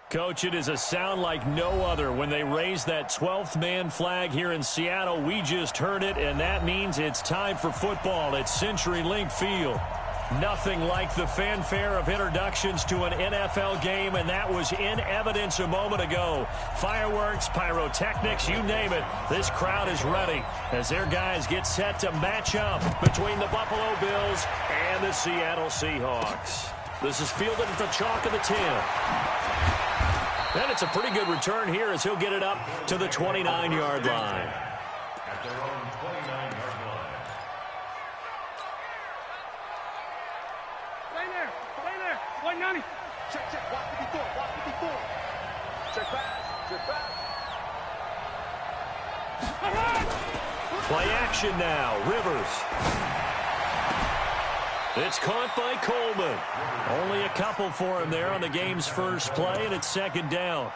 Coach, it is a sound like no other when they raise that 12th man flag here in Seattle. We just heard it, and that means it's time for football at CenturyLink Field. Nothing like the fanfare of introductions to an NFL game, and that was in evidence a moment ago. Fireworks, pyrotechnics, you name it. This crowd is ready as their guys get set to match up between the Buffalo Bills and the Seattle Seahawks. This is fielded at the chalk of the 10. And it's a pretty good return here as he'll get it up to the 29-yard line. At their own 29-yard line. Stay there. 190. Check. Watch 54. Check back. Play action now. Rivers. It's caught by Coleman. Only a couple for him there on the game's first play, and it's second down.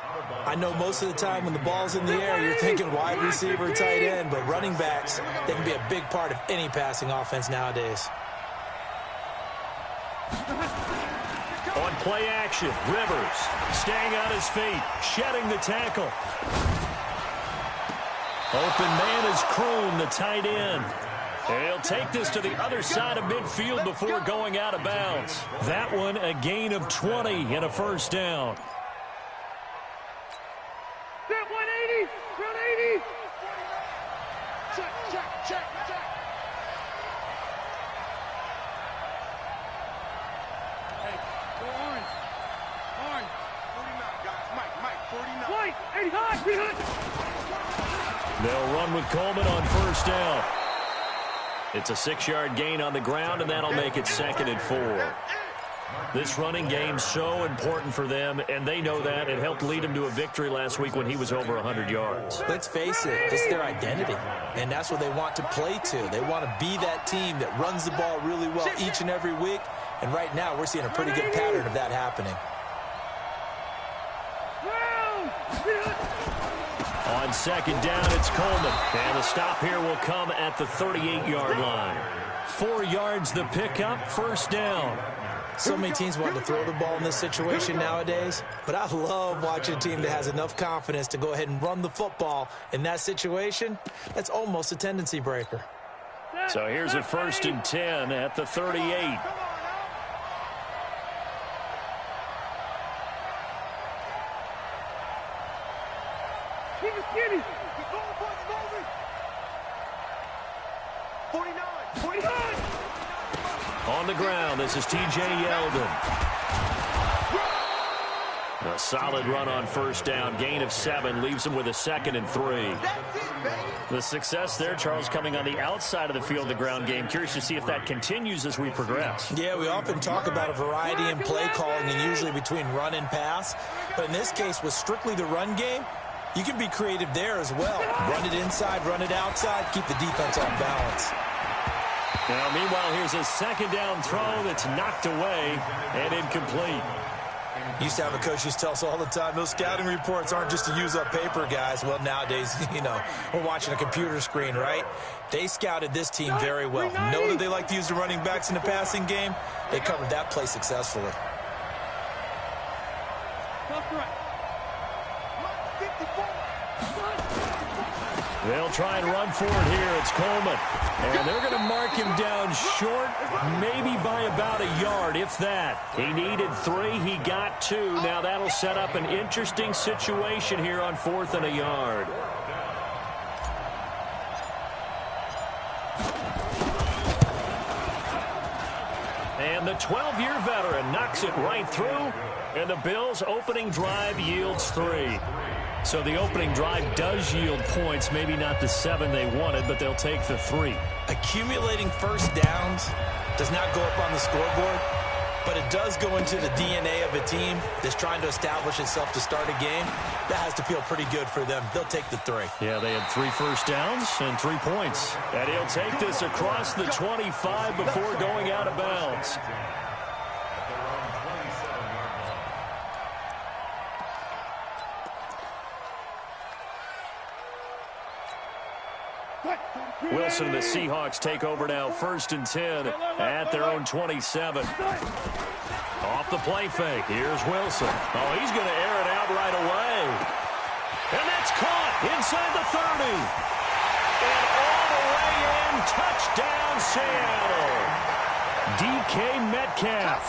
I know most of the time when the ball's in the air, you're thinking wide receiver, tight end, but running backs, they can be a big part of any passing offense nowadays. On play action, Rivers staying on his feet, shedding the tackle. Open man is Kroon, the tight end. He'll take this to the other side of midfield before going out of bounds. That one a gain of 20 and a first down. 180. 180. Check. Hey, go orange. 49, guys. Mike, 49. White, 80 high. They'll run with Coleman on first down. It's a 6-yard gain on the ground, and that'll make it 2nd and 4. This running game's so important for them, and they know that. It helped lead them to a victory last week when he was over 100 yards. Let's face it, it's their identity, and that's what they want to play to. They want to be that team that runs the ball really well each and every week, and right now we're seeing a pretty good pattern of that happening. On second down, it's Coleman. And the stop here will come at the 38-yard line. 4 yards the pickup, first down. So many teams want to throw the ball in this situation nowadays, but I love watching a team that has enough confidence to go ahead and run the football in that situation. That's almost a tendency breaker. So here's a 1st and 10 at the 38. Skinny. 49. On the ground, this is T.J. Yeldon. A solid run on first down. Gain of 7 leaves him with a 2nd and 3. The success there, Charles, coming on the outside of the field, the ground game. Curious to see if that continues as we progress. Yeah, we often talk about a variety in play calling and usually between run and pass. But in this case, with strictly the run game, you can be creative there as well. Run it inside, run it outside, keep the defense off balance. Now, meanwhile, here's a second down throw that's knocked away and incomplete. Used to have a coach used to tell us all the time, those scouting reports aren't just to use up paper, guys. Well, nowadays, we're watching a computer screen, right? They scouted this team very well. Know that they like to use the running backs in the passing game. They covered that play successfully. They'll try and run for it here. It's Coleman. And they're going to mark him down short, maybe by about a yard, if that. He needed 3. He got 2. Now that'll set up an interesting situation here on 4th and a yard. And the 12-year veteran knocks it right through. And the Bills' opening drive yields 3. So the opening drive does yield points, maybe not the 7 they wanted, but they'll take the 3. Accumulating first downs does not go up on the scoreboard, but it does go into the DNA of a team that's trying to establish itself to start a game. That has to feel pretty good for them. They'll take the 3. Yeah, they had 3 first downs and 3 points. And he'll take this across the 25 before going out of bounds. Wilson and the Seahawks take over now, 1st and 10 at their own 27. Off the play fake. Here's Wilson. Oh, he's going to air it out right away. And that's caught inside the 30. And all the way in, touchdown Seattle. DK Metcalf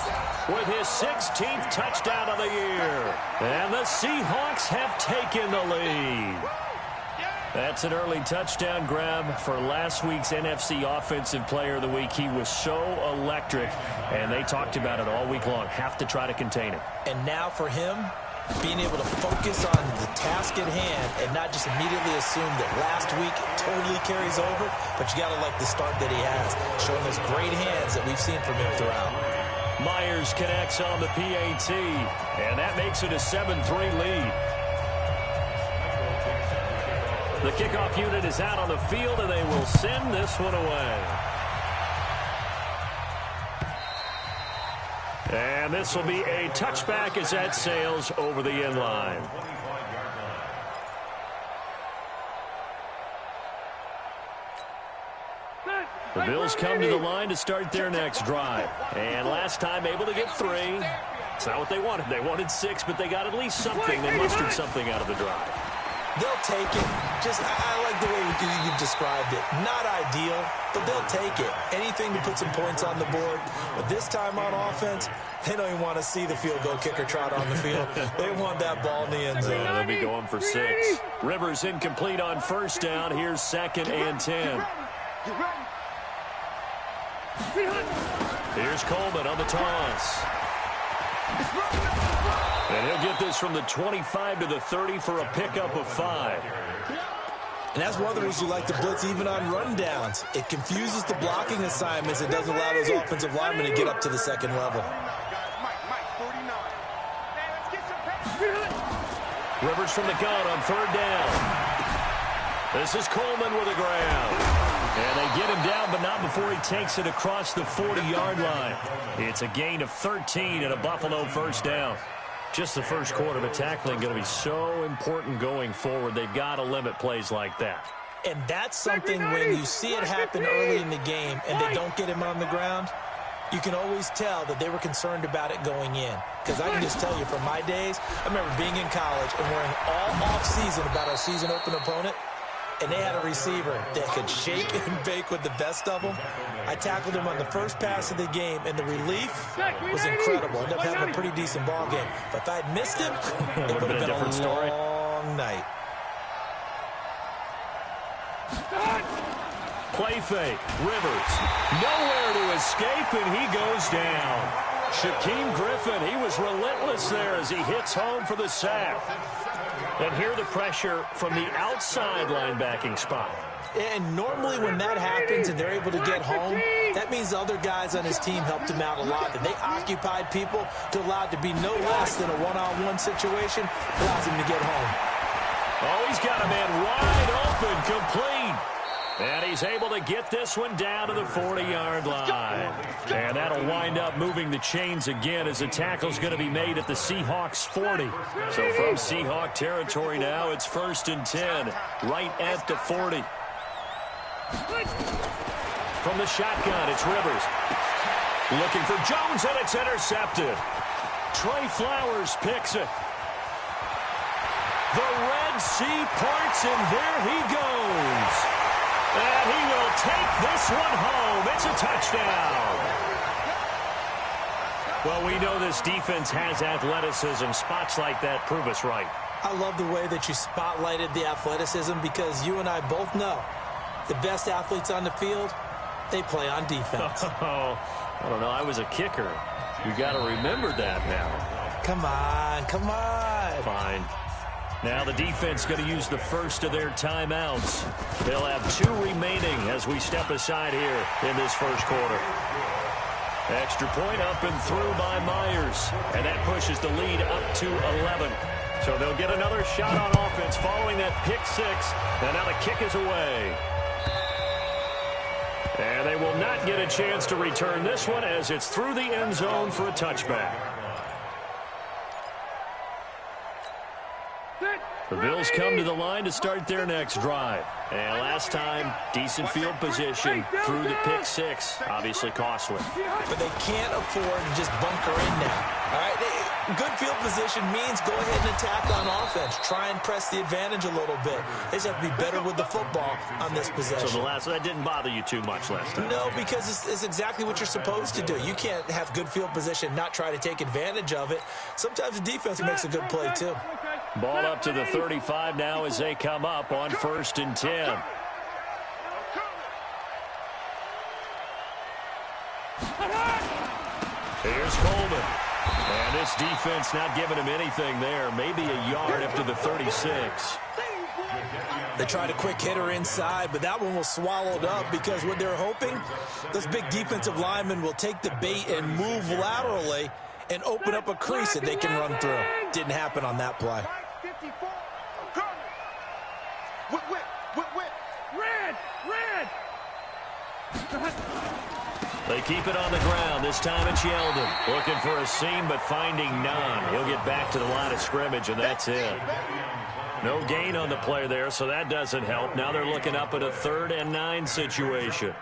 with his 16th touchdown of the year. And the Seahawks have taken the lead. That's an early touchdown grab for last week's NFC Offensive Player of the Week. He was so electric, and they talked about it all week long. Have to try to contain it. And now for him, being able to focus on the task at hand and not just immediately assume that last week totally carries over, but you got to like the start that he has, showing those great hands that we've seen from him throughout. Myers connects on the PAT, and that makes it a 7-3 lead. The kickoff unit is out on the field, and they will send this one away. And this will be a touchback as that sails over the end line. The Bills come to the line to start their next drive. And last time able to get 3. It's not what they wanted. They wanted 6, but they got at least something. They mustered something out of the drive. They'll take it. I like the way you described it. Not ideal, but they'll take it. Anything to put some points on the board. But this time on offense, they don't even want to see the field goal kicker trot on the field. They want that ball in the end zone. They'll be going for 6. Rivers incomplete on first down. Here's 2nd and 10. Here's Coleman on the toss. And he'll get this from the 25 to the 30 for a pickup of 5. And that's one of the reasons you like to blitz even on rundowns. It confuses the blocking assignments. It doesn't allow those offensive linemen to get up to the second level. Rivers from the gun on 3rd down. This is Coleman with a grab. And they get him down, but not before he takes it across the 40-yard line. It's a gain of 13 and a Buffalo first down. Just the first quarter, but tackling going to be so important going forward. They've got to limit plays like that. And that's something when you see it happen early in the game and they don't get him on the ground, you can always tell that they were concerned about it going in. Because I can just tell you from my days, I remember being in college and worrying all off-season about our season-open opponent, and they had a receiver that could shake and bake with the best of them. I tackled him on the first pass of the game, and the relief was incredible. Ended up having a pretty decent ball game. But if I had missed him, it would have been a different story. Long night. Play fake. Rivers. Nowhere to escape, and he goes down. Shaquem Griffin, he was relentless there as he hits home for the sack. And here the pressure from the outside linebacking spot. And normally when that happens and they're able to get home, that means the other guys on his team helped him out a lot. And they occupied people to allow it to be no less than a one-on-one situation, allows him to get home. Oh, he's got a man wide open, complete. And he's able to get this one down to the 40-yard line. And that'll wind up moving the chains again as the tackle's going to be made at the Seahawks 40. So from Seahawk territory now, it's 1st and 10, right at the 40. From the shotgun, it's Rivers. Looking for Jones, and it's intercepted. Trey Flowers picks it. The Red Sea parts, and there he goes. And he will take this one home. It's a touchdown. Well, we know this defense has athleticism. Spots like that prove us right. I love the way that you spotlighted the athleticism because you and I both know the best athletes on the field, they play on defense. Oh, I don't know. I was a kicker. You got to remember that now. Come on, come on. Fine. Now the defense going to use the first of their timeouts. They'll have 2 remaining as we step aside here in this first quarter. Extra point up and through by Myers. And that pushes the lead up to 11. So they'll get another shot on offense following that pick 6. And now the kick is away. And they will not get a chance to return this one as it's through the end zone for a touchback. The Bills come to the line to start their next drive. And last time, decent field position through the pick 6. Obviously costly. But they can't afford to just bunker in now. All right? Good field position means go ahead and attack on offense. Try and press the advantage a little bit. They just have to be better with the football on this possession. So that didn't bother you too much last time? No, because it's exactly what you're supposed to do. You can't have good field position and not try to take advantage of it. Sometimes the defense makes a good play, too. Ball up to the 35 now as they come up on 1st and 10. Here's Coleman. And this defense not giving him anything there. Maybe a yard up to the 36. They tried a quick hitter inside, but that one was swallowed up because what they're hoping, those big defensive linemen will take the bait and move laterally and open up a crease that they can run through. Didn't happen on that play. Red! They keep it on the ground. This time it's Yeldon. Looking for a seam, but finding none. He'll get back to the line of scrimmage, and that's it. No gain on the play there, so that doesn't help. Now they're looking up at a 3rd and 9 situation.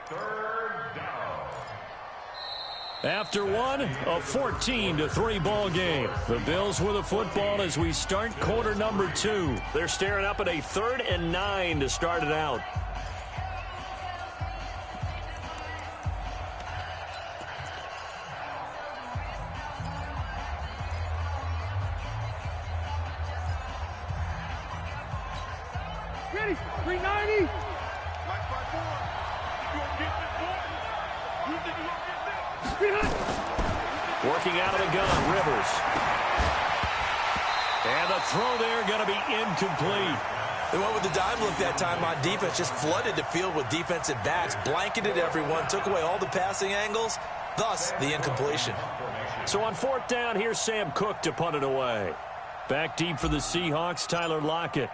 After one, a 14-3 ball game. The Bills with a football as we start quarter number 2. They're staring up at a 3rd and 9 to start it out. Ready, 390. Working out of the gun, Rivers. And the throw there going to be incomplete. They went with the dime look that time on defense, just flooded the field with defensive backs, blanketed everyone, took away all the passing angles, thus the incompletion. So on 4th down, here's Sam Cook to punt it away. Back deep for the Seahawks, Tyler Lockett.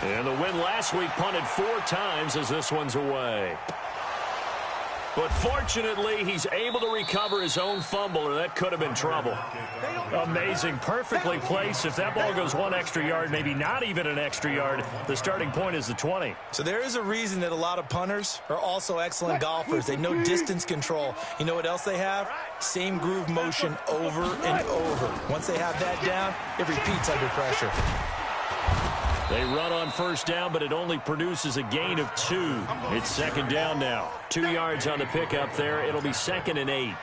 And the win last week punted 4 times as this one's away. But fortunately, he's able to recover his own fumble, or that could have been trouble. Amazing. Perfectly placed. If that ball goes 1 extra yard, maybe not even an extra yard, the starting point is the 20. So there is a reason that a lot of punters are also excellent golfers. They know distance control. You know what else they have? Same groove motion over and over. Once they have that down, it repeats under pressure. They run on 1st down, but it only produces a gain of 2. It's 2nd down now. 2 yards on the pickup there. It'll be 2nd and 8.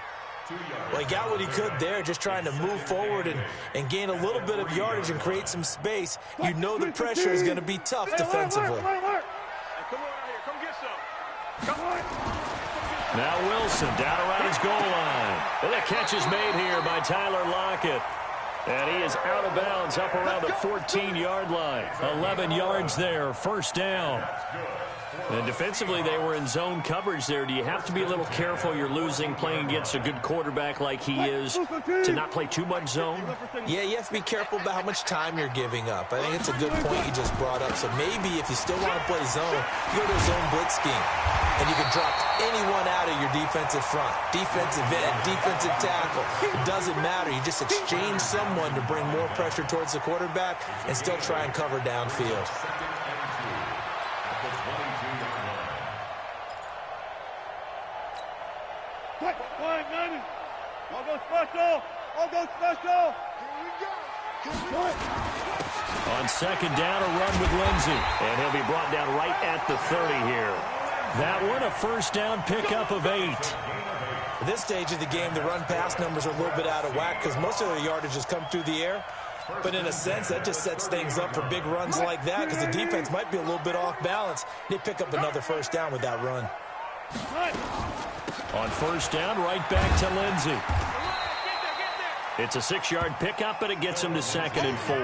Well, he got what he could there, just trying to move forward and gain a little bit of yardage and create some space. You know the pressure is going to be tough defensively. Now Wilson down around his goal line. And the catch is made here by Tyler Lockett. And he is out of bounds up around the 14-yard line. 11 yards there, 1st down. And defensively, they were in zone coverage there. Do you have to be a little careful? You're losing, playing against a good quarterback like he is, to not play too much zone? Yeah, you have to be careful about how much time you're giving up. I think it's a good point you just brought up. So maybe if you still want to play zone, you go to a zone blitz scheme. And you can drop anyone out of your defensive front. Defensive end, defensive tackle. It doesn't matter. You just exchange someone to bring more pressure towards the quarterback and still try and cover downfield. I'll go special. I'll go special. Here we go. On 2nd down, a run with Lindsey. And he'll be brought down right at the 30 here. That one, a 1st down pickup of 8. At this stage of the game, the run-pass numbers are a little bit out of whack because most of the yardage has come through the air. But in a sense, that just sets things up for big runs like that because the defense might be a little bit off balance. They pick up another 1st down with that run. On 1st down, right back to Lindsey. It's a 6-yard pickup, but it gets him to 2nd and 4.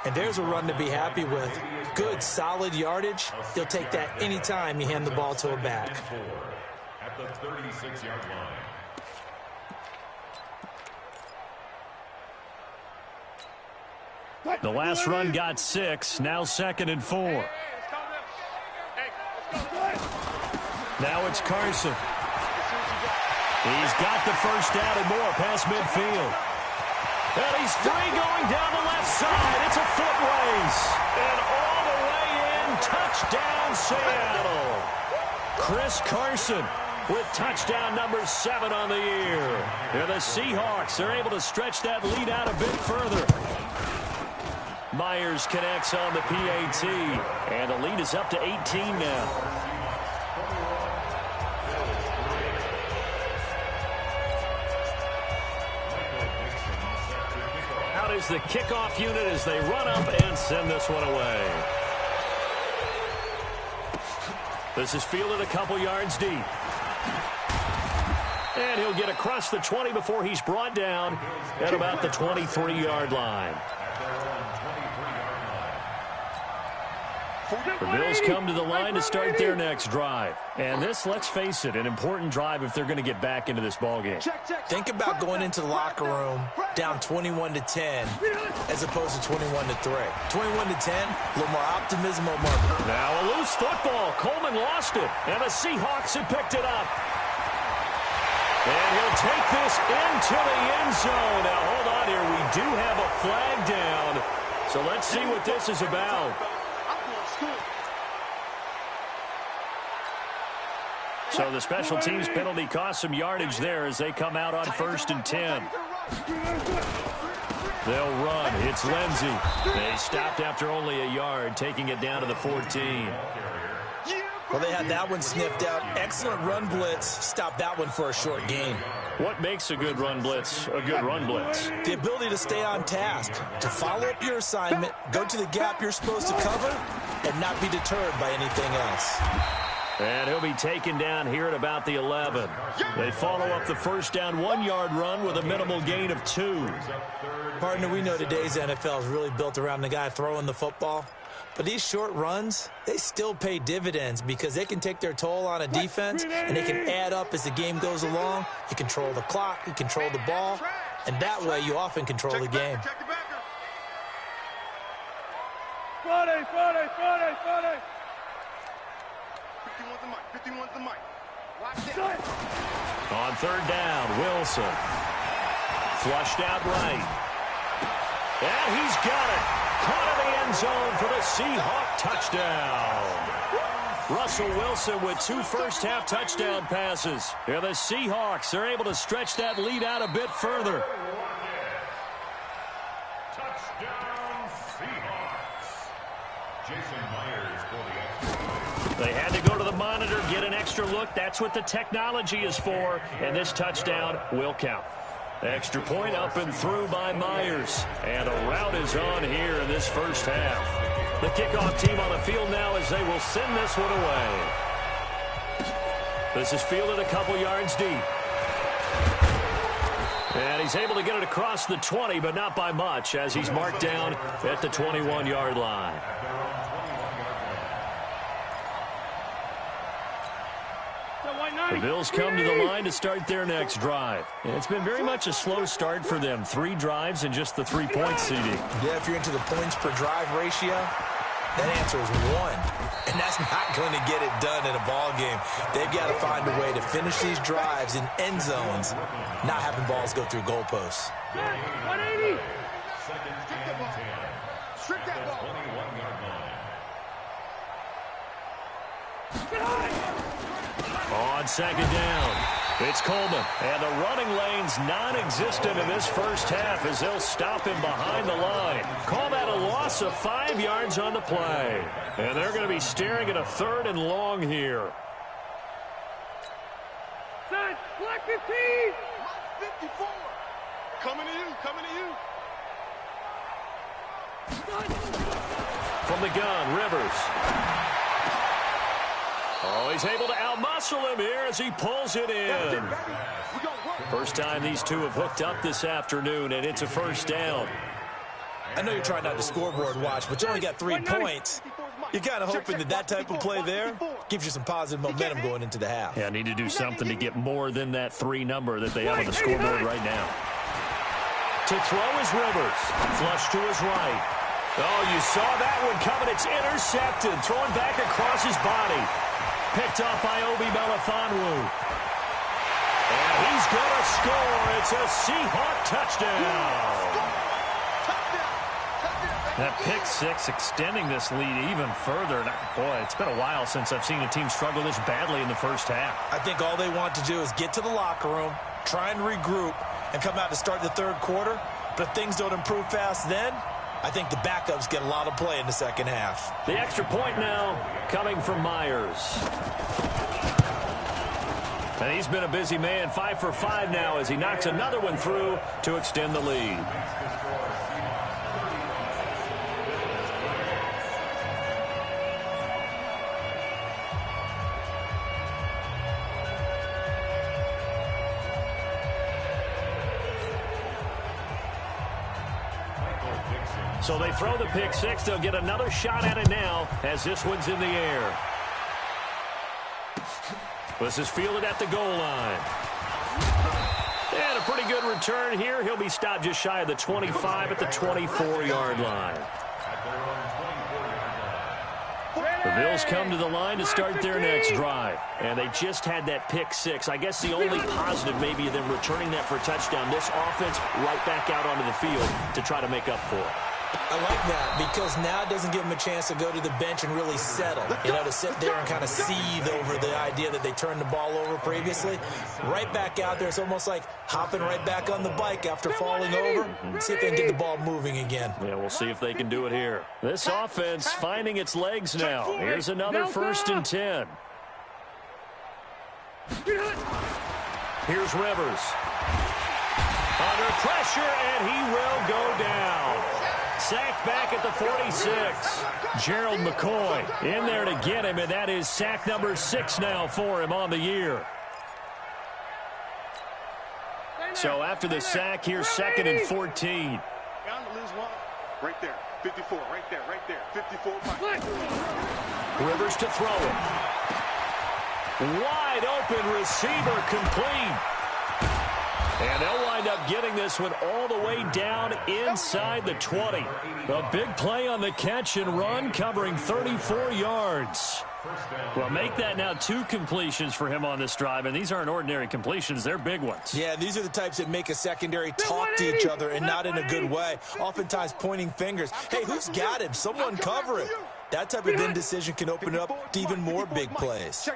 And there's a run to be happy with. Good, solid yardage. You'll take that anytime you hand the ball to a back. At the 36-yard line. The last run got 6. Now 2nd and 4. Now it's Carson. He's got the 1st down and more past midfield. And he's free going down the left side. It's a foot race. And all the way in, touchdown Seattle. Chris Carson with touchdown number 7 on the year. And the Seahawks are able to stretch that lead out a bit further. Myers connects on the PAT, and the lead is up to 18 now. Out is the kickoff unit as they run up and send this one away. This is fielded a couple yards deep. And he'll get across the 20 before he's brought down at about the 23-yard line. The Bills come to the line to start their next drive. And this, let's face it, an important drive if they're going to get back into this ballgame. Think about going into the locker room down 21-10 as opposed to 21-3. 21-10, a little more optimism, a little more. Now a loose football. Coleman lost it, and the Seahawks have picked it up. And he'll take this into the end zone. Now hold on here. We do have a flag down. So let's see what this is about. So the special teams penalty cost some yardage there as they come out on 1st and 10. They'll run. It's Lindsey. They stopped after only a yard, taking it down to the 14. Well, they had that one sniffed out. Excellent run blitz. Stopped that one for a short gain. What makes a good run blitz a good run blitz? The ability to stay on task, to follow up your assignment, go to the gap you're supposed to cover, and not be deterred by anything else. And he'll be taken down here at about the 11. They follow up the first down 1-yard run with a minimal gain of 2. Partner, we know today's NFL is really built around the guy throwing the football. But these short runs, they still pay dividends because they can take their toll on a defense and they can add up as the game goes along. You control the clock, you control the ball, and that way you often control the game. Friday. 51's the mic. Watch this. On 3rd down, Wilson. Flushed out right. And he's got it. Caught in the end zone for the Seahawk touchdown. Russell Wilson with 2 first-half touchdown passes. And the Seahawks are able to stretch that lead out a bit further. Touchdown, Seahawks. Jason Myers for the extra. They had to go to the monitor, get an extra look. That's what the technology is for. And this touchdown will count. Extra point up and through by Myers. And a rout is on here in this first half. The kickoff team on the field now as they will send this one away. This is fielded a couple yards deep. And he's able to get it across the 20, but not by much as he's marked down at the 21-yard line. The Bills come to the line to start their next drive. It's been very much a slow start for them. 3 drives and just the 3-point seeding. Yeah, if you're into the points per drive ratio, that answer is 1. And that's not going to get it done in a ball game. They've got to find a way to finish these drives in end zones, not having balls go through goalposts. 180. Second and 10. Strip that ball. 21-yard line. On 2nd down, it's Coleman. And the running lane's non-existent in this first half as they'll stop him behind the line. Call that a loss of 5 yards on the play. And they're going to be staring at a 3rd and long here. Set. Black 15. 54. Coming to you. From the gun, Rivers. Oh, he's able to outmuscle him here as he pulls it in. First time these two have hooked up this afternoon, and it's a first down. I know you're trying not to scoreboard watch, but you only got 3 points. You're kind of hoping that type of play there gives you some positive momentum going into the half. Yeah, need to do something to get more than that 3 number that they have on the scoreboard right now. To throw is Rivers. Flush to his right. Oh, you saw that one coming. It's intercepted. Thrown back across his body. Picked off by Obi Melifonwu. And he's going to score. It's a Seahawk touchdown. That pick six extending this lead even further. And boy, it's been a while since I've seen a team struggle this badly in the first half. I think all they want to do is get to the locker room, try and regroup, and come out to start the third quarter. But if things don't improve fast then, I think the backups get a lot of play in the second half. The extra point now coming from Myers. And he's been a busy man, 5 for 5 now as he knocks another one through to extend the lead. So they throw the pick six. They'll get another shot at it now as this one's in the air. This is fielded at the goal line. And a pretty good return here. He'll be stopped just shy of the 25 at the 24-yard line. The Bills come to the line to start their next drive. And they just had that pick six. I guess the only positive maybe of them returning that for a touchdown. This offense right back out onto the field to try to make up for it. I like that because now it doesn't give them a chance to go to the bench and really settle. You know, to sit there and kind of seethe over the idea that they turned the ball over previously. Right back out there. It's almost like hopping right back on the bike after falling over. See if they can get the ball moving again. Yeah, we'll see if they can do it here. This offense finding its legs now. Here's another 1st and 10. Here's Rivers. Under pressure, and he will go down. Sacked back at the 46. Gerald McCoy in there to get him, and that is sack number 6 now for him on the year. So after the sack, here's 2nd and 14. Bound to lose one. Right there. 54. Right there. Right there. 54. Rivers to throw it. Wide open receiver complete. And they'll wind up getting this one all the way down inside the 20. A big play on the catch and run, covering 34 yards. Well, make that now 2 completions for him on this drive, and these aren't ordinary completions. They're big ones. Yeah, these are the types that make a secondary talk to each other and not in a good way. Oftentimes pointing fingers. Hey, who's got him? Someone cover it. That type of indecision can open up to even more big plays.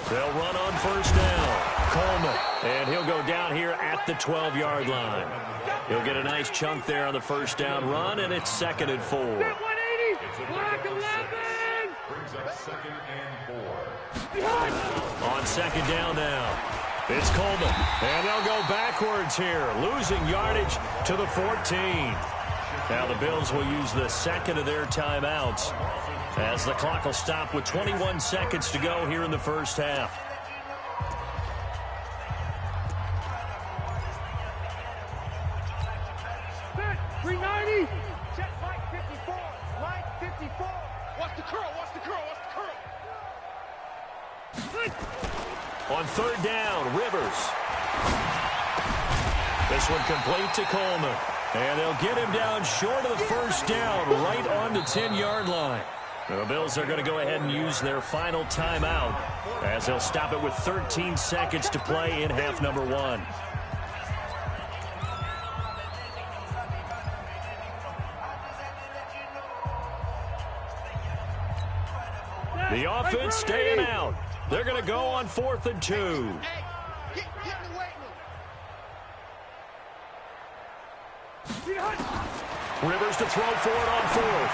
They'll run on 1st down. Coleman, and he'll go down here at the 12-yard line. He'll get a nice chunk there on the 1st down run, and it's 2nd and 4. Brings up 2nd and 4. On 2nd down now, it's Coleman, and they'll go backwards here, losing yardage to the 14. Now the Bills will use the 2nd of their timeouts as the clock will stop with 21 seconds to go here in the 1st half. Check Mike 54. Mike 54. Watch the curl. Watch the curl. Watch the curl. On 3rd down, Rivers. This one complete to Coleman. And they'll get him down short of the 1st down, right on the 10-yard line. The Bills are going to go ahead and use their final timeout as they'll stop it with 13 seconds to play in half number 1. The offense staying out. They're going to go on 4th and 2. Hey, get in the weight room. Rivers to throw for it on 4th.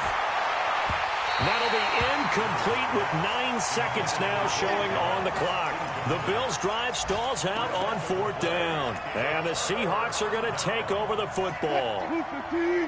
That'll be incomplete with 9 seconds now showing on the clock. The Bills' drive stalls out on 4th down. And the Seahawks are going to take over the football.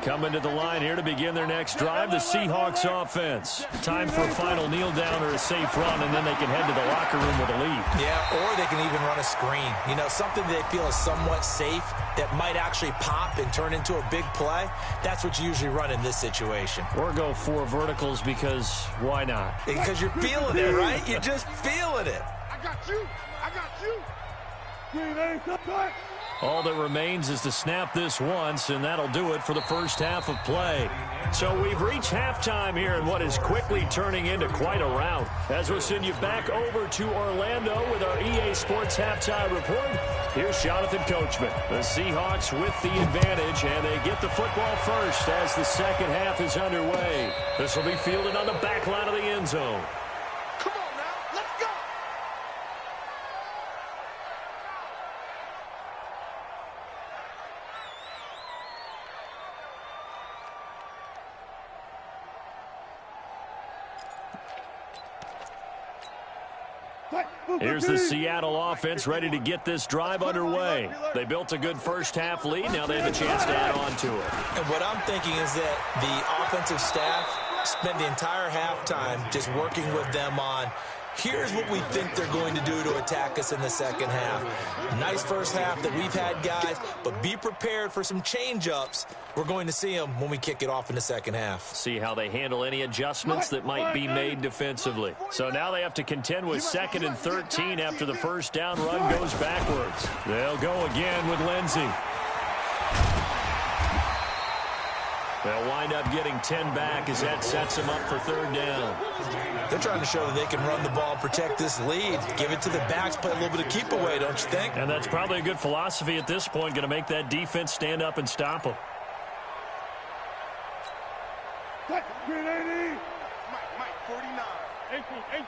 Coming to the line here to begin their next drive, the Seahawks offense. Time for a final kneel down or a safe run, and then they can head to the locker room with a lead. Yeah, or they can even run a screen. You know, something they feel is somewhat safe that might actually pop and turn into a big play. That's what you usually run in this situation. Or go 4 verticals because why not? Because you're feeling it, right? You're just feeling it. I got you. I got you. All that remains is to snap this once, and that'll do it for the 1st half of play. So we've reached halftime here in what is quickly turning into quite a rout. As we'll send you back over to Orlando with our EA Sports Halftime Report. Here's Jonathan Coachman. The Seahawks with the advantage, and they get the football first as the second half is underway. This will be fielded on the back line of the end zone. Come on now, let's go. Here's the Seattle offense ready to get this drive underway. They built a good first half lead. Now they have a chance to add on to it. And what I'm thinking is that the offensive staff spent the entire halftime just working with them on, here's what we think they're going to do to attack us in the second half. Nice first half that we've had, guys, but be prepared for some change-ups. We're going to see them when we kick it off in the second half. See how they handle any adjustments that might be made defensively. So now they have to contend with 2nd and 13 after the first down run goes backwards. They'll go again with Lindsey. They'll wind up getting 10 back as that sets them up for 3rd down. They're trying to show that they can run the ball and protect this lead. Give it to the backs, play a little bit of keep away, don't you think? And that's probably a good philosophy at this point, going to make that defense stand up and stop them. Mike, 49. 18.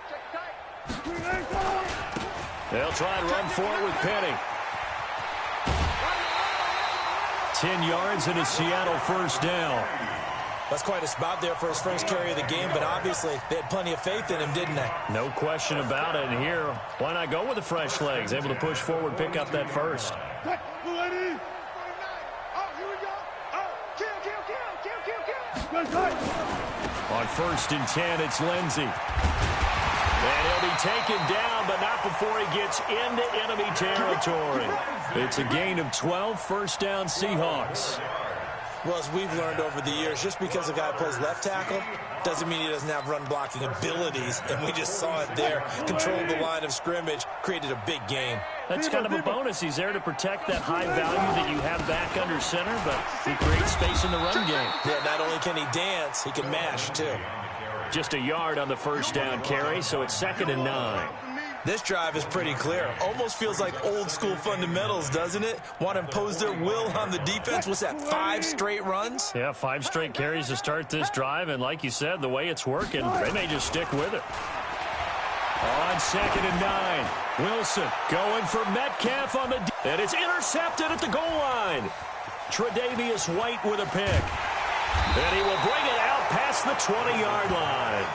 Check tight. They'll try and run for it with Penny. 10 yards and a Seattle first down. That's quite a spot there for his first carry of the game, but obviously they had plenty of faith in him, didn't they? No question about it. And here, why not go with the fresh legs? Able to push forward, pick up that first. Oh, here we go. Oh, kill. On 1st and 10, it's Lindsey. And he'll be taken down, but not before he gets into enemy territory. It's a gain of 12, first down Seahawks. Well, as we've learned over the years, just because a guy plays left tackle doesn't mean he doesn't have run-blocking abilities, and we just saw it there. Controlled the line of scrimmage, created a big gain. That's kind of a bonus. He's there to protect that high value that you have back under center, but he creates space in the run game. Yeah, not only can he dance, he can mash, too. Just a yard on the first down carry, so it's 2nd and 9. This drive is pretty clear. Almost feels like old-school fundamentals, doesn't it? Want to impose their will on the defense. What's that, 5 straight runs? Yeah, 5 straight carries to start this drive, and like you said, the way it's working, they may just stick with it. On 2nd and 9, Wilson going for Metcalf on the and it's intercepted at the goal line. Tre'Davious White with a pick. And he will bring it out past the 20-yard line.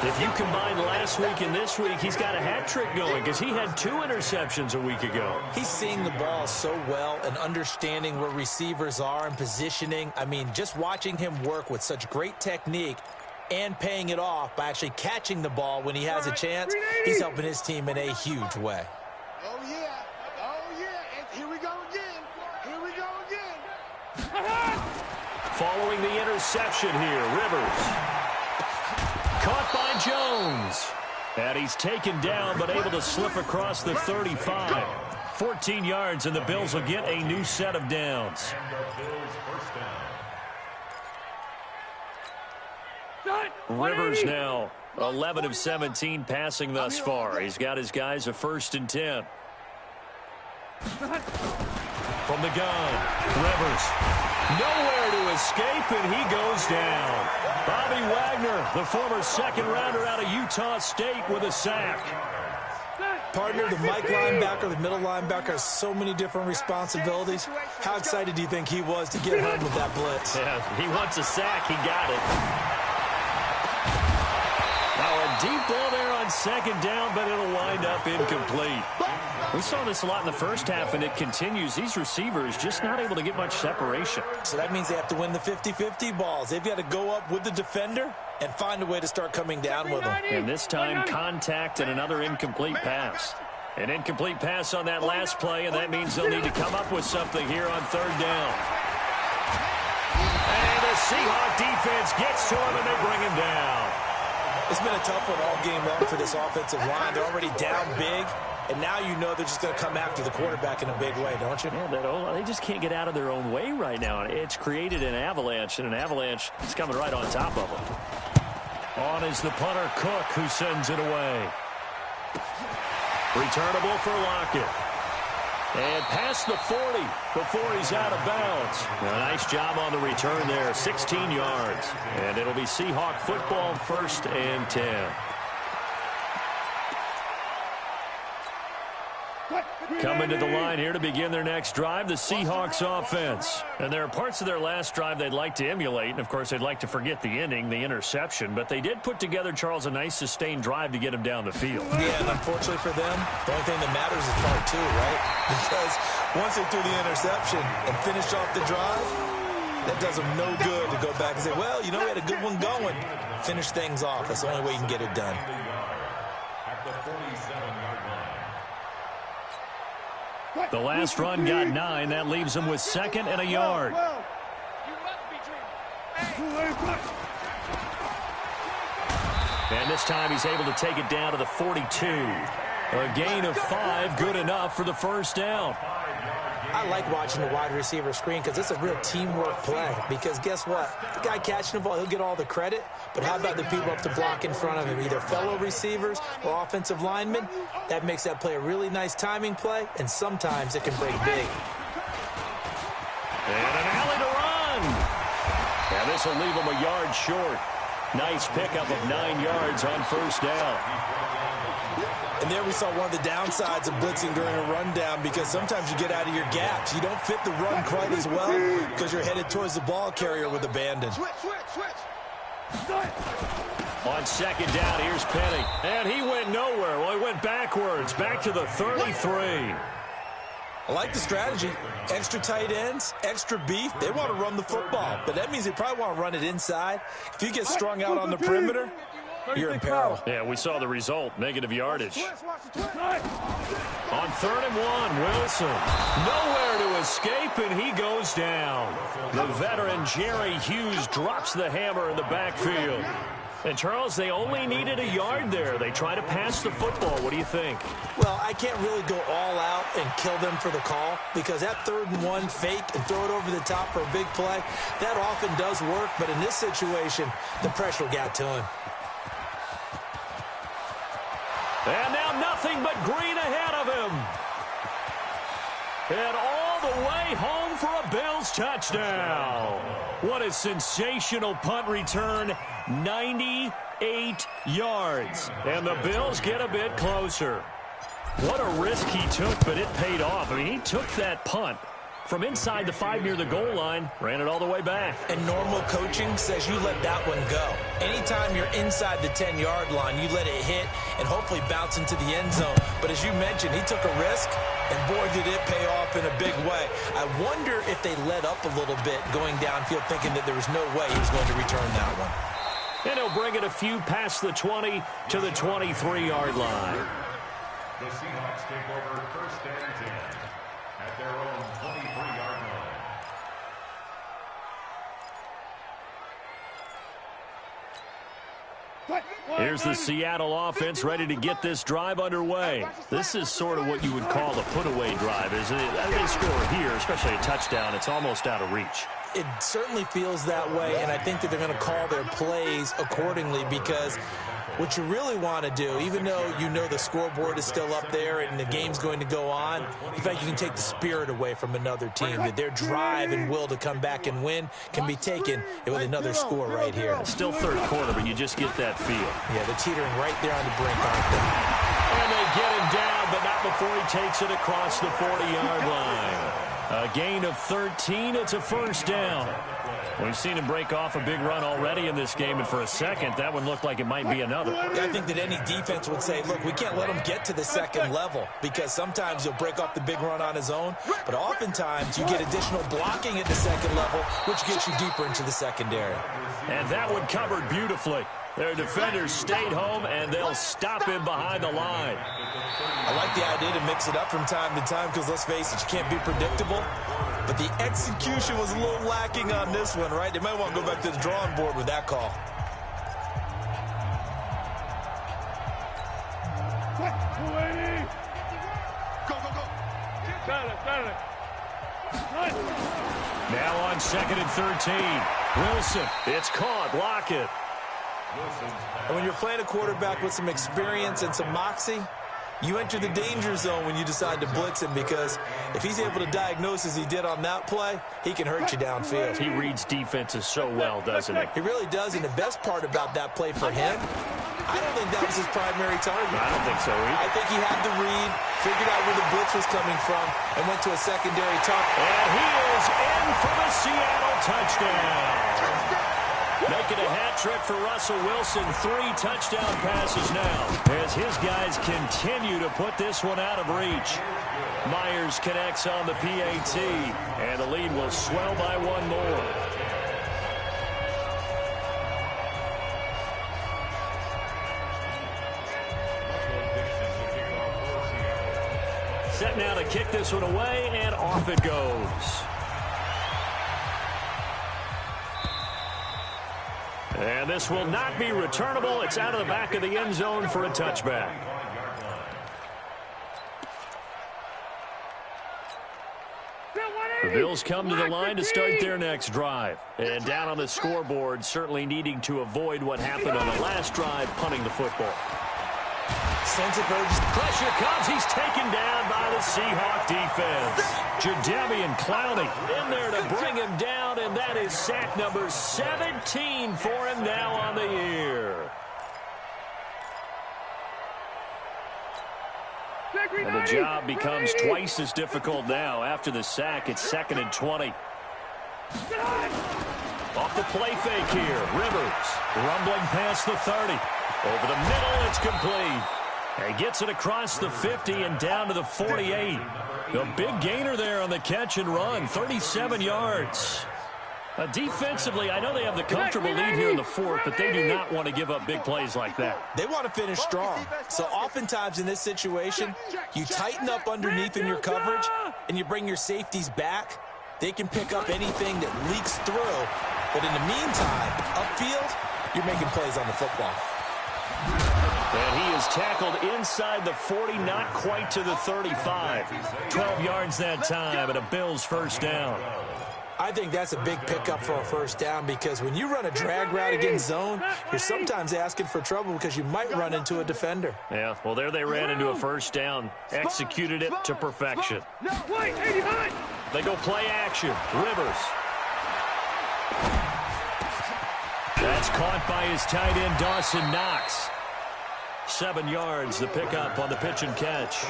If you combine last week and this week, he's got a hat trick going because he had 2 interceptions a week ago. He's seeing the ball so well and understanding where receivers are and positioning. I mean, just watching him work with such great technique and paying it off by actually catching the ball when he has a chance, he's helping his team in a huge way. Oh, yeah. And here we go again. Following the interception here, Rivers. Caught by Jones. And he's taken down but able to slip across the 35. 14 yards, and the Bills will get a new set of downs. Rivers now 11 of 17 passing thus far. He's got his guys a 1st and 10. From the gun, Rivers nowhere to escape, and he goes down. Bobby Wagner, the former second-rounder out of Utah State, with a sack. Partner, the Mike linebacker, the middle linebacker, has so many different responsibilities. How excited do you think he was to get home with that blitz? Yeah, he wants a sack. He got it. Now a deep ball there on 2nd down, but it'll wind up incomplete. We saw this a lot in the first half, and it continues. These receivers just not able to get much separation. So that means they have to win the 50-50 balls. They've got to go up with the defender and find a way to start coming down with them. And this time, contact and another incomplete pass. An incomplete pass on that last play, and that means they'll need to come up with something here on 3rd down. And the Seahawk defense gets to him, and they bring him down. It's been a tough one all game long for this offensive line. They're already down big, and now you know they're just going to come after the quarterback in a big way, don't you? Yeah, they just can't get out of their own way right now. It's created an avalanche, and an avalanche is coming right on top of them. On is the punter, Cook, who sends it away. Returnable for Lockett. And past the 40 before he's out of bounds. A nice job on the return there, 16 yards. And it'll be Seahawk football, 1st and 10. Coming to the line here to begin their next drive, the Seahawks offense. And there are parts of their last drive they'd like to emulate. And, of course, they'd like to forget the ending, the interception. But they did put together, Charles, a nice sustained drive to get him down the field. Yeah, and unfortunately for them, the only thing that matters is part 2, right? Because once they threw the interception and finished off the drive, that does them no good to go back and say, well, you know, we had a good one going. Finish things off. That's the only way you can get it done. At the 47-yard line. The last run got 9. That leaves him with 2nd and a yard. And this time he's able to take it down to the 42. A gain of 5, good enough for the first down. I like watching the wide receiver screen because it's a real teamwork play. Because guess what? The guy catching the ball, he'll get all the credit. But how about the people up to block in front of him, either fellow receivers or offensive linemen? That makes that play a really nice timing play, and sometimes it can break big. And an alley to run. And this will leave him a yard short. Nice pickup of 9 yards on first down. And there we saw one of the downsides of blitzing during a rundown, because sometimes you get out of your gaps. You don't fit the run quite as well because you're headed towards the ball carrier with abandon. On second down, here's Penny. And he went nowhere. Well, he went backwards, back to the 33. I like the strategy. Extra tight ends, extra beef. They want to run the football, but that means they probably want to run it inside. If you get strung out on the perimeter, you're in peril. Yeah, we saw the result, negative yardage. On 3rd and 1, Wilson. Nowhere to escape, and he goes down. The veteran Jerry Hughes drops the hammer in the backfield. And, Charles, they only needed a yard there. They try to pass the football. What do you think? Well, I can't really go all out and kill them for the call, because that 3rd and 1 fake and throw it over the top for a big play, that often does work. But in this situation, the pressure got to him. And now nothing but green ahead of him. And all the way home for a Bills touchdown. What a sensational punt return. 98 yards. And the Bills get a bit closer. What a risk he took, but it paid off. I mean, he took that punt from inside the 5 near the goal line, ran it all the way back. And normal coaching says you let that one go. Anytime you're inside the 10-yard line, you let it hit and hopefully bounce into the end zone. But as you mentioned, he took a risk, and boy, did it pay off in a big way. I wonder if they let up a little bit going downfield, thinking that there was no way he was going to return that one. And he'll bring it a few past the 20 to the 23-yard line. The Seahawks take over 1st and 10 at their own 23-yard line. Here's the Seattle offense ready to get this drive underway. This is sort of what you would call a put-away drive, isn't it? They score here, especially a touchdown. It's almost out of reach. It certainly feels that way, and I think that they're going to call their plays accordingly, because what you really want to do, even though you know the scoreboard is still up there and the game's going to go on, in fact, you can take the spirit away from another team, that their drive and will to come back and win can be taken with another score right here. Still 3rd quarter, but you just get that feel. Yeah, they're teetering right there on the brink, aren't they? And they get him down, but not before he takes it across the 40-yard line. A gain of 13. It's a first down. We've seen him break off a big run already in this game, and for a second, that one looked like it might be another. Yeah, I think that any defense would say, look, we can't let him get to the second level, because sometimes he'll break off the big run on his own, but oftentimes you get additional blocking at the second level, which gets you deeper into the secondary. And that one covered beautifully. Their defenders stayed home, and they'll stop him behind the line. I like the idea to mix it up from time to time, because let's face it, you can't be predictable. But the execution was a little lacking on this one, right? They might want to go back to the drawing board with that call. Now on 2nd and 13. Wilson, it's caught. Block it. And when you're playing a quarterback with some experience and some moxie, You enter the danger zone when you decide to blitz him, because if he's able to diagnose as he did on that play, he can hurt you downfield. He reads defenses so well, doesn't he? He really does, and the best part about that play for him, I don't think that was his primary target. I don't think so either. I think he had the read, figured out where the blitz was coming from, and went to a secondary target. And he is in for the Seattle touchdown. Making a hat trick for Russell Wilson. 3 touchdown passes now as his guys continue to put this one out of reach. Myers connects on the PAT, and the lead will swell by 1 more. Set now to kick this one away, and off it goes. And this will not be returnable. It's out of the back of the end zone for a touchback. The Bills come to the line to start their next drive. And down on the scoreboard, certainly needing to avoid what happened on the last drive, punting the football. Sense of urgency. Pressure comes. He's taken down by the Seahawk defense. Jadeveon Clowney in there to bring him down, and that is sack number 17 for him now on the year. And the job becomes twice as difficult now. After the sack, it's 2nd and 20. Off the play fake here. Rivers rumbling past the 30. Over the middle, it's complete. And gets it across the 50 and down to the 48. A big gainer there on the catch and run, 37 yards. Defensively, I know they have the comfortable lead here in the 4th, but they do not want to give up big plays like that. They want to finish strong. So oftentimes in this situation, you tighten up underneath in your coverage, and you bring your safeties back. They can pick up anything that leaks through. But in the meantime, upfield, you're making plays on the football. And he is tackled inside the 40, not quite to the 35. 12 yards that time, and a Bills first down. I think that's a big pickup for a first down, because when you run a drag route against zone, you're sometimes asking for trouble because you might run into a defender. Yeah, well, there they ran into a first down. Executed it to perfection. They go play action. Rivers. That's caught by his tight end, Dawson Knox. 7 yards, the pickup on the pitch and catch.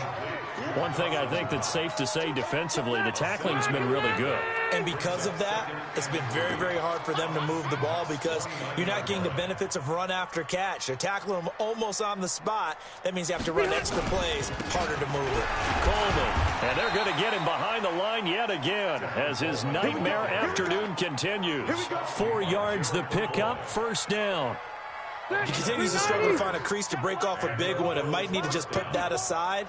One thing I think that's safe to say defensively, the tackling's been really good. And because of that, it's been very, very hard for them to move the ball, because you're not getting the benefits of run after catch. They're tackling them almost on the spot. That means you have to run extra plays, harder to move it. Coleman, and they're going to get him behind the line yet again as his nightmare afternoon continues. 4 yards, the pickup, first down. He continues to struggle to find a crease to break off a big one, and might need to just put that aside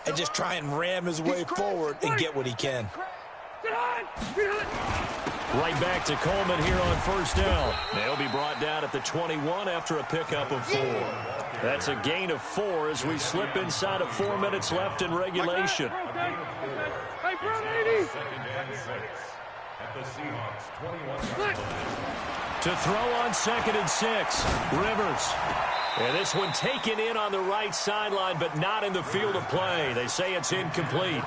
and just try and ram his way forward and get what he can. Right back to Coleman here on first down. They'll be brought down at the 21 after a pickup of 4. That's a gain of 4 as we slip inside of 4 minutes left in regulation. To throw on 2nd and 6, Rivers. And this one taken in on the right sideline, but not in the field of play. They say it's incomplete.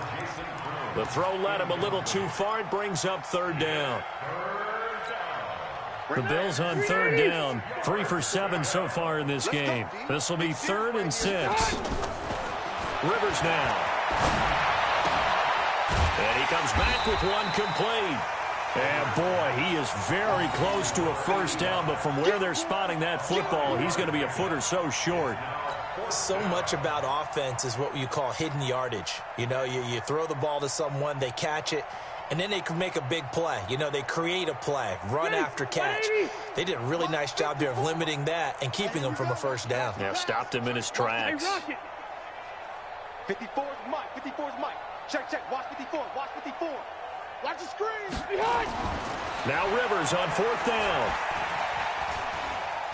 The throw led him a little too far. It brings up 3rd down. The Bills on 3rd down. 3 for 7 so far in this game. This will be 3rd and 6. Rivers now. And he comes back with one complete. And, boy, he is very close to a first down, but from where they're spotting that football, he's going to be a foot or so short. So much about offense is what you call hidden yardage. You know, you throw the ball to someone, they catch it, and then they can make a big play. You know, they create a play, run after catch. They did a really nice job there of limiting that and keeping him from a first down. Yeah, stopped him in his tracks. 54 is Mike. 54 is Mike. Check. Watch 54. Watch 54. Watch the screen. Behind. Now Rivers on 4th down.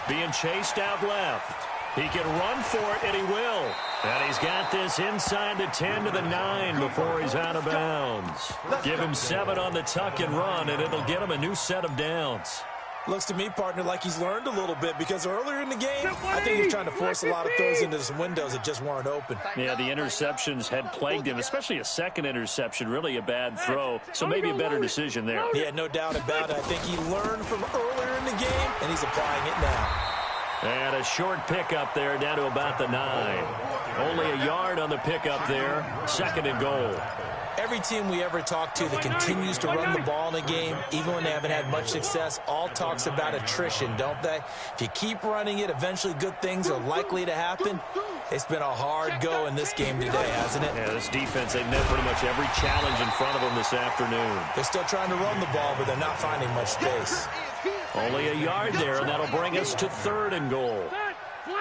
Being chased out left. He can run for it, and he will. And he's got this inside the 10 to the 9 before he's out of bounds. Give him 7 on the tuck and run, and it'll get him a new set of downs. Looks to me, partner, like he's learned a little bit because earlier in the game, I think he was trying to force a lot of throws into some windows that just weren't open. Yeah, the interceptions had plagued him, especially a second interception, really a bad throw. So maybe a better decision there. Yeah, no doubt about it. I think he learned from earlier in the game, and he's applying it now. And a short pickup there down to about the 9. Only a yard on the pickup there. 2nd and goal. Every team we ever talk to that continues to run the ball in a game, even when they haven't had much success, all talks about attrition, don't they? If you keep running it, eventually good things are likely to happen. It's been a hard go in this game today, hasn't it? Yeah, this defense, they've met pretty much every challenge in front of them this afternoon. They're still trying to run the ball, but they're not finding much space. Only a yard there, and that'll bring us to 3rd and goal.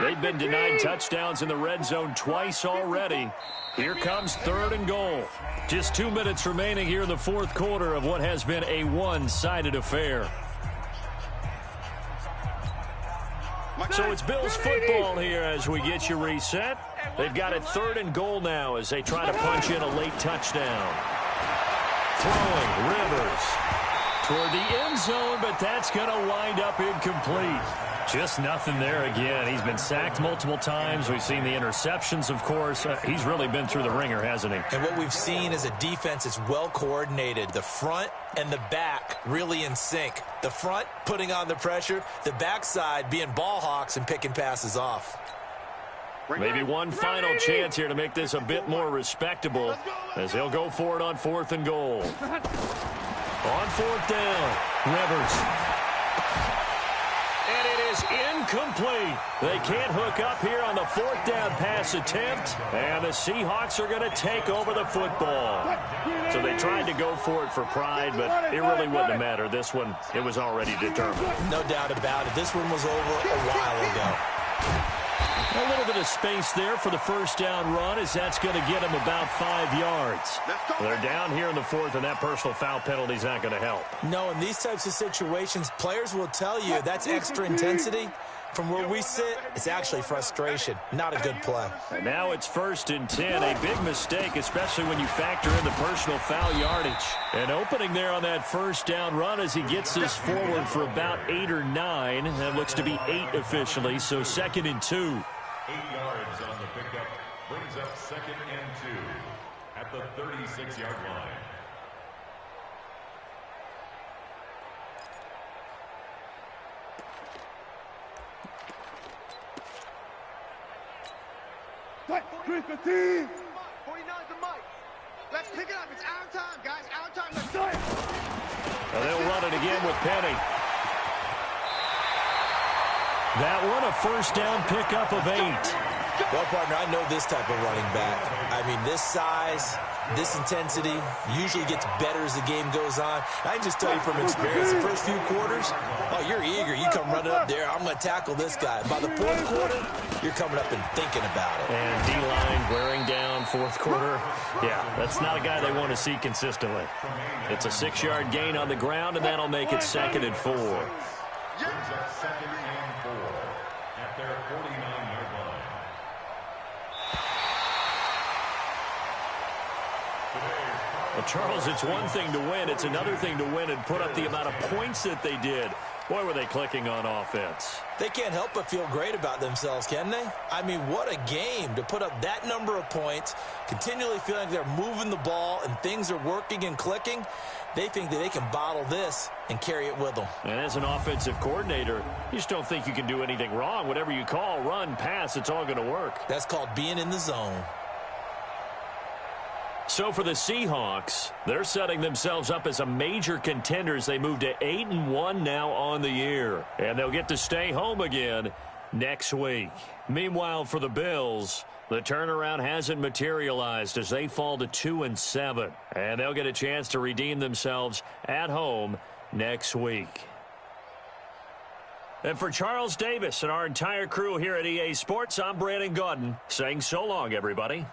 They've been denied touchdowns in the red zone twice already. Here comes 3rd and goal. Just 2 minutes remaining here in the 4th quarter of what has been a one-sided affair. So it's Bills football here as we get you reset. They've got it 3rd and goal now as they try to punch in a late touchdown. Throwing, Rivers toward the end zone, but that's going to wind up incomplete. Just nothing there again. He's been sacked multiple times. We've seen the interceptions, of course. He's really been through the ringer, hasn't he? And what we've seen is a defense that's well coordinated. The front and the back really in sync. The front putting on the pressure, the backside being ball hawks and picking passes off. Maybe one final chance here to make this a bit more respectable as they'll go for it on 4th and goal. On 4th down, Rivers. And it is incomplete. They can't hook up here on the 4th down pass attempt. And the Seahawks are going to take over the football. So they tried to go for it for pride, but it really wouldn't have mattered. This one, it was already determined. No doubt about it. This one was over a while ago. A little bit of space there for the 1st down run as that's going to get them about 5 yards. They're down here in the 4th, and that personal foul penalty is not going to help. No, in these types of situations, players will tell you that's extra intensity. From where we sit, it's actually frustration. Not a good play. And now it's 1st and 10. A big mistake, especially when you factor in the personal foul yardage. An opening there on that 1st down run as he gets this forward for about 8 or 9. That looks to be 8 officially, so 2nd and 2. 8 yards on the pickup brings up 2nd and 2 at the 36-yard line. Chris, the team. 49's the mic. Let's pick it up. It's our time, guys. Our time. Let's go. And they'll run it again with Penny. That one a 1st down pickup of 8. Well, partner, I know this type of running back. I mean, this size, this intensity usually gets better as the game goes on. I can just tell you from experience, the first few quarters, oh, you're eager. You come running up there, I'm going to tackle this guy. By the 4th quarter, you're coming up and thinking about it. And D-line wearing down 4th quarter. Yeah, that's not a guy they want to see consistently. It's a 6-yard gain on the ground, and that'll make it 2nd and 4. Brings up 2nd and 4 at their 49-yard line. Well, Charles, it's one thing to win. It's another thing to win and put up the amount of points that they did. Boy, were they clicking on offense. They can't help but feel great about themselves, can they? I mean, what a game to put up that number of points, continually feeling like they're moving the ball and things are working and clicking. They think that they can bottle this and carry it with them. And as an offensive coordinator, you just don't think you can do anything wrong. Whatever you call, run, pass, it's all going to work. That's called being in the zone. So for the Seahawks, they're setting themselves up as a major contender as they move to 8-1 now on the year. And they'll get to stay home again next week. Meanwhile, for the Bills, the turnaround hasn't materialized as they fall to 2-7. And they'll get a chance to redeem themselves at home next week. And for Charles Davis and our entire crew here at EA Sports, I'm Brandon Gaudin saying so long, everybody.